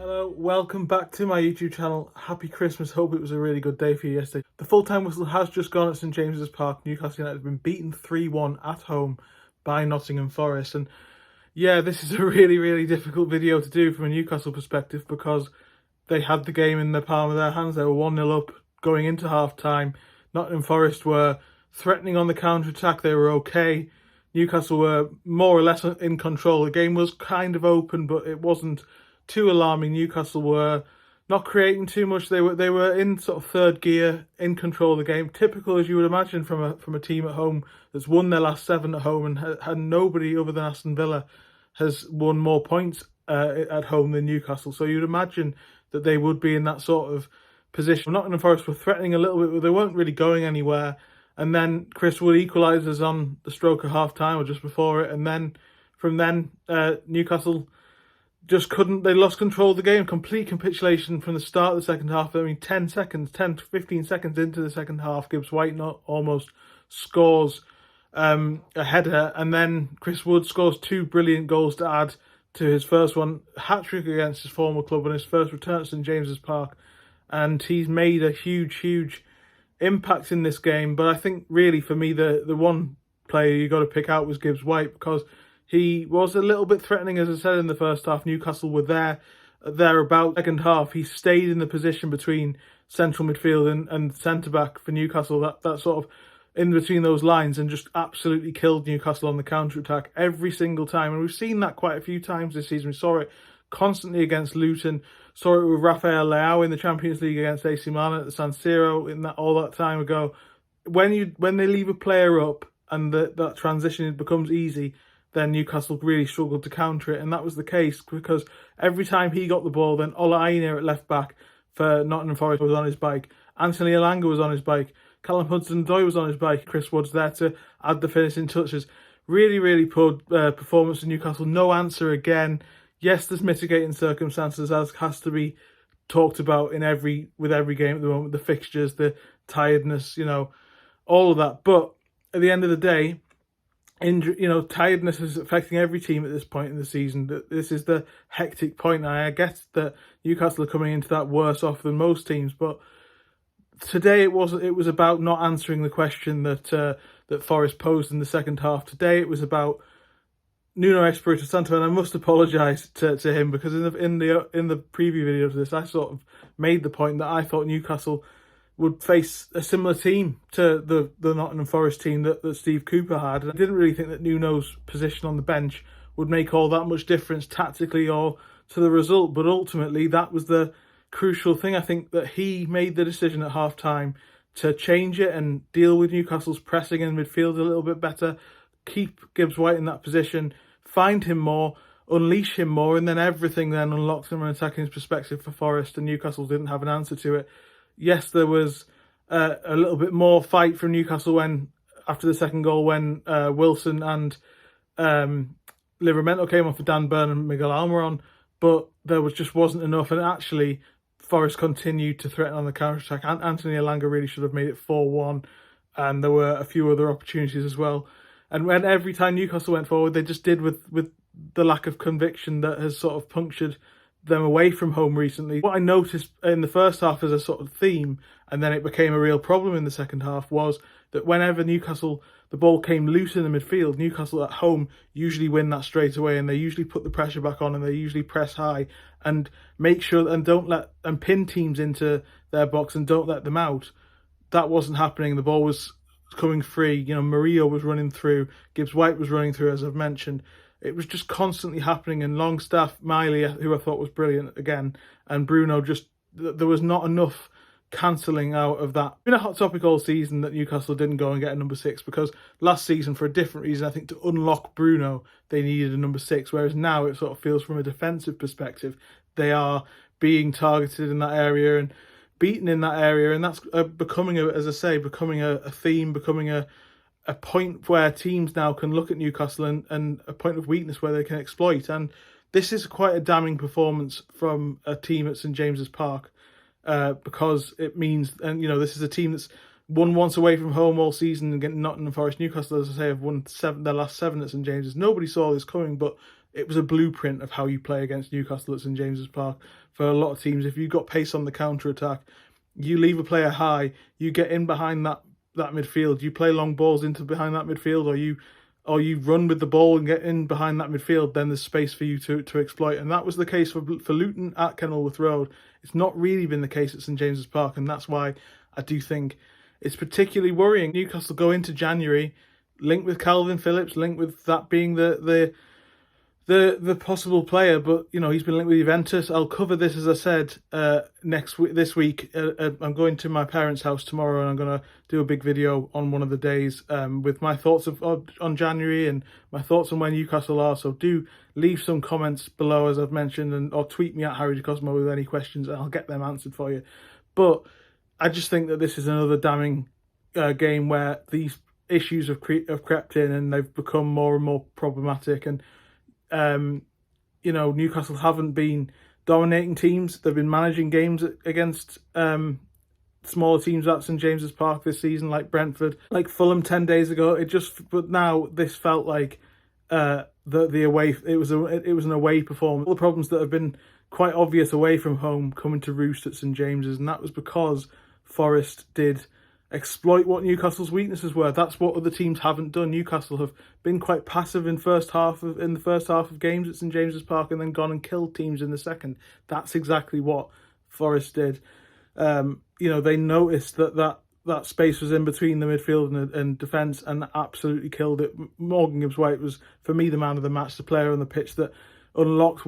Hello, welcome back to my YouTube channel. Happy Christmas, hope it was a really good day for you yesterday. The full-time whistle has just gone at St James's Park. Newcastle United have been beaten 3-1 at home by Nottingham Forest. And yeah, this is a really difficult video to do from a Newcastle perspective because they had the game in the palm of their hands. They were 1-0 up going into half-time. Nottingham Forest were threatening on the counter-attack. They were okay. Newcastle were more or less in control. The game was kind of open, but it wasn't too alarming. Newcastle were not creating too much. They were in sort of third gear, in control of the game. Typical, as you would imagine, from a team at home that's won their last 7 at home and had nobody other than Aston Villa has won more points at home than Newcastle. So you'd imagine that they would be in that sort of position. Nottingham Forest were threatening a little bit, but they weren't really going anywhere. And then Chris Wood equalises on the stroke of half time or just before it. And then from then, Newcastle just couldn't. They lost control of the game. Complete capitulation from the start of the second half. I mean, 10 to 15 seconds into the second half, Gibbs-White almost scores a header. And then Chris Wood scores 2 brilliant goals to add to his first one. Hat-trick against his former club on his first return to St James's Park. And he's made a huge impact in this game. But I think really for me, the one player you got to pick out was Gibbs-White, because he was a little bit threatening, as I said, in the first half. Newcastle were thereabout. Second half, he stayed in the position between central midfield and centre-back for Newcastle, that sort of in between those lines, and just absolutely killed Newcastle on the counter-attack every single time. And we've seen that quite a few times this season. We saw it constantly against Luton, saw it with Rafael Leao in the Champions League against AC Milan at the San Siro all that time ago. When they leave a player up and that transition becomes easy, then Newcastle really struggled to counter it, and that was the case because every time he got the ball, then Ola Aina at left back for Nottingham Forest was on his bike, Anthony Elanga was on his bike, Callum Hudson-Odoi was on his bike, Chris Wood's there to add the finishing touches. Really poor performance in Newcastle. No answer again. Yes, there's mitigating circumstances, as has to be talked about with every game at the moment. The fixtures, the tiredness, all of that. But at the end of the day, tiredness is affecting every team at this point in the season. This is the hectic point. I guess that Newcastle are coming into that worse off than most teams, but today it was about not answering the question that Forest posed in the second half. Today it was about Nuno Espirito Santo, and I must apologise to him because in the preview video to this, I sort of made the point that I thought Newcastle would face a similar team to the Nottingham Forest team that Steve Cooper had. And I didn't really think that Nuno's position on the bench would make all that much difference tactically or to the result. But ultimately, that was the crucial thing. I think that he made the decision at half-time to change it and deal with Newcastle's pressing in midfield a little bit better, keep Gibbs-White in that position, find him more, unleash him more, and then everything then unlocked from an attacking perspective for Forest, and Newcastle didn't have an answer to it. Yes, there was a little bit more fight from Newcastle after the second goal when Wilson and Livramento came off for Dan Burn and Miguel Almiron, but there wasn't enough. And actually, Forest continued to threaten on the counter-attack. Anthony Elanga really should have made it 4-1, and there were a few other opportunities as well. And when every time Newcastle went forward, they just did with the lack of conviction that has sort of punctured them away from home recently. What I noticed in the first half as a sort of theme, and then it became a real problem in the second half, was that whenever the ball came loose in the midfield, Newcastle at home usually win that straight away, and they usually put the pressure back on, and they usually press high and make sure and pin teams into their box and don't let them out. That wasn't happening. The ball was coming free. Murillo was running through, Gibbs-White was running through, as I've mentioned. It was just constantly happening, and Longstaff, Miley, who I thought was brilliant again, and Bruno, there was not enough cancelling out of that. It's been a hot topic all season that Newcastle didn't go and get a number 6, because last season, for a different reason, I think to unlock Bruno, they needed a number 6, whereas now it sort of feels from a defensive perspective, they are being targeted in that area and beaten in that area, and that's becoming a theme, becoming a point where teams now can look at Newcastle and a point of weakness where they can exploit. And this is quite a damning performance from a team at St James's Park, because it means, and this is a team that's won once away from home all season against Nottingham Forest. Newcastle, as I say, have won their last 7 at St James's. Nobody saw this coming, but it was a blueprint of how you play against Newcastle at St James's Park. For a lot of teams, if you've got pace on the counter-attack, you leave a player high, you get in behind that midfield, you play long balls into behind that midfield, or you run with the ball and get in behind that midfield, then there's space for you to exploit. And that was the case for Luton at Kenilworth Road. It's not really been the case at St James's Park, and that's why I do think it's particularly worrying. Newcastle go into January linked with Calvin Phillips, linked with that being the possible player, but you know, he's been linked with Juventus. I'll cover this, as I said, this week. I'm going to my parents' house tomorrow, and I'm going to do a big video on one of the days with my thoughts on January and my thoughts on where Newcastle are. So do leave some comments below, as I've mentioned, or tweet me at Harry De Cosmo with any questions, and I'll get them answered for you. But I just think that this is another damning game where these issues have crept in and they've become more and more problematic. And you know, Newcastle haven't been dominating teams. They've been managing games against smaller teams at St James's Park this season, like Brentford, like Fulham 10 days ago. But now this felt like the away. It was an away performance. All the problems that have been quite obvious away from home coming to roost at St James's, and that was because Forest did exploit what Newcastle's weaknesses were. That's what other teams haven't done. Newcastle have been quite passive in the first half of games at St James's Park, and then gone and killed teams in the second. That's exactly what Forest did. You know, they noticed that space was in between the midfield and defence, and absolutely killed it. Morgan Gibbs-White was, for me, the man of the match, the player on the pitch that unlocked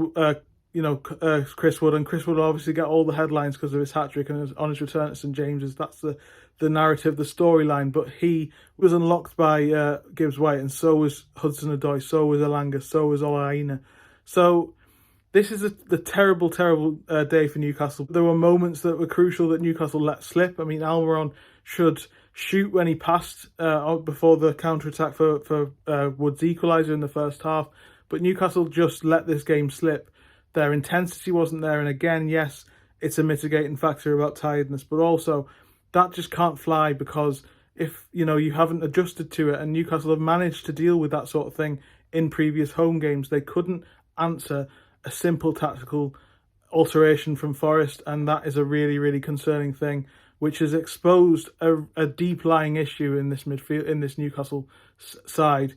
Chris Wood, and Chris Wood obviously get all the headlines because of his hat-trick and on his return to St James's. That's the narrative, the storyline, but he was unlocked by Gibbs-White, and so was Hudson-Odoi, so was Elanga, so was Olaina. So this is a terrible, terrible day for Newcastle. There were moments that were crucial that Newcastle let slip. I mean, Almiron should shoot when he passed before the counter-attack for Wood's equaliser in the first half, but Newcastle just let this game slip. Their intensity wasn't there, and again, yes, it's a mitigating factor about tiredness, but also that just can't fly, because if you haven't adjusted to it, and Newcastle have managed to deal with that sort of thing in previous home games, they couldn't answer a simple tactical alteration from Forest, and that is a really, really concerning thing, which has exposed a deep-lying issue in this midfield, in this Newcastle side,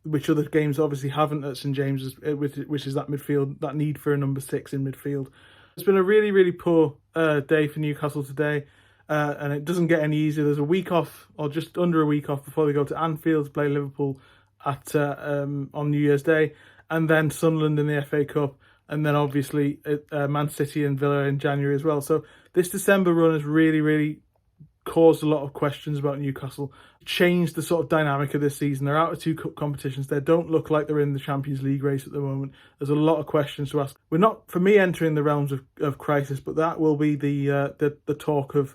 which other games obviously haven't at St James's, which is that midfield, that need for a number 6 in midfield. It's been a really, really poor day for Newcastle today, and it doesn't get any easier. There's a week off, or just under a week off, before they go to Anfield to play Liverpool on New Year's Day, and then Sunderland in the FA Cup, and then obviously Man City and Villa in January as well. So this December run has really, really caused a lot of questions about Newcastle, changed the sort of dynamic of this season. They're out of 2 cup competitions. They don't look like they're in the Champions League race at the moment. There's a lot of questions to ask. We're not, for me, entering the realms of crisis, but that will be the talk of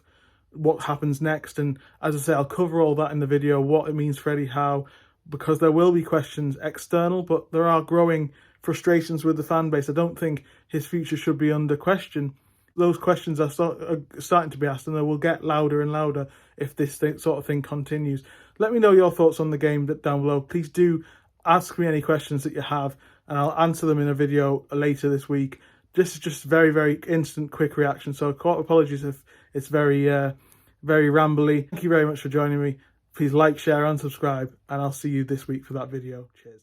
what happens next. And as I say, I'll cover all that in the video, what it means for Eddie Howe, because there will be questions external, but there are growing frustrations with the fan base. I don't think his future should be under question. Those questions are starting to be asked, and they will get louder and louder if this sort of thing continues. Let me know your thoughts on the game down below. Please do ask me any questions that you have, and I'll answer them in a video later this week. This is just very, very instant, quick reaction, so apologies if it's very, very rambly. Thank you very much for joining me. Please like, share, and subscribe, and I'll see you this week for that video. Cheers.